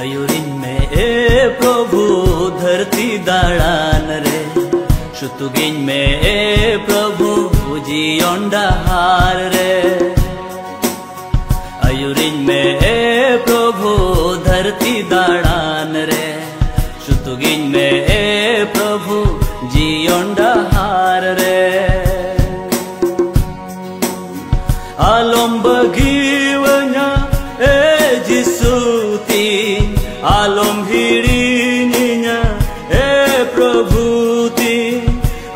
अयुरिन में ए प्रभु धरती दाड़ान रे शुतुगिन में ए प्रभु जियोंडा हार रे अयुरिन में ए प्रभु धरती दाड़ान रे शुतुगिन में ए प्रभु जियोंडा हार रे आलम बगिवnya Jisuti alom hirininya Prabhuti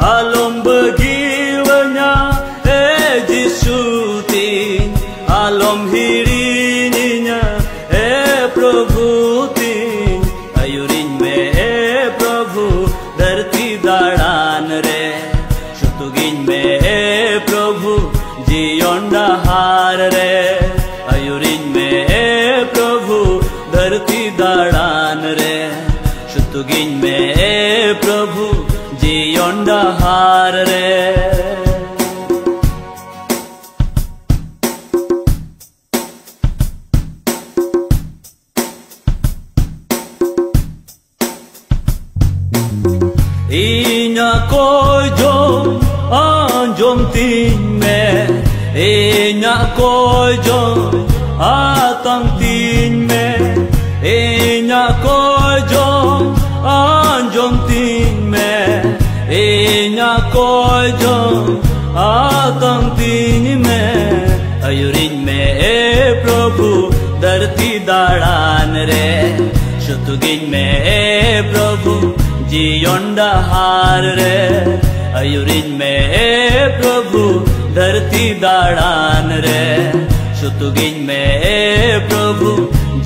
alom bagiwanya Jisuti alom hirininya Prabhuti ayurin me Prabhu dharti dadan re shutugin me Prabhu jiyonda har re ayurin me प्रभु धरती दाड़ान रे शुतुगिन में प्रभु जियोंडा हार रे इन्या कोई जोम आंजोम तीन में इन्या कोई जोम आतम तीन में इन्या कोई जोम आंजोम तीन में इन्या कोई जोम आतम तीन में अयुरिन में प्रभु धरती दाड़ान रे शुतुगिन में प्रभु जियोंडा हार रे अयुरिन में प्रभु धरती दाड़ान रे शुतुगिन में प्रभु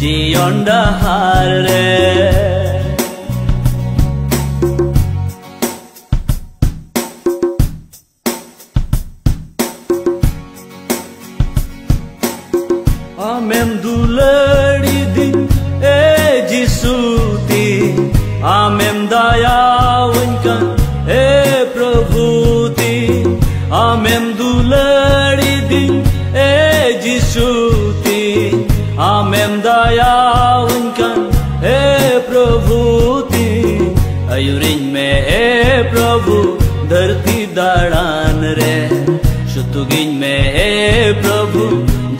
जियोंडा हार रे आमें दुलड़ी दिन जिसुती आमें दयावंकन प्रभुती आमें दुलड़ी दिन जिसुती आमें दयावंकन प्रभुती अयुरिन में प्रभु धरती दाड़ान रे शुतुगिन में प्रभु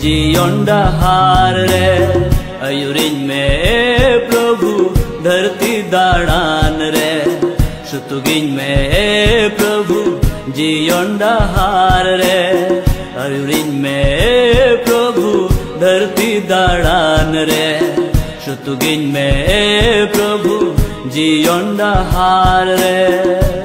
जियोंडा हार रे अयुरिन में प्रभु धरती दाड़ान रे शुतुगिन में प्रभु जियोंडा हार रे अयुरिन में प्रभु धरती दाड़ान रे शुतुगिन में प्रभु जियोंडा हार रे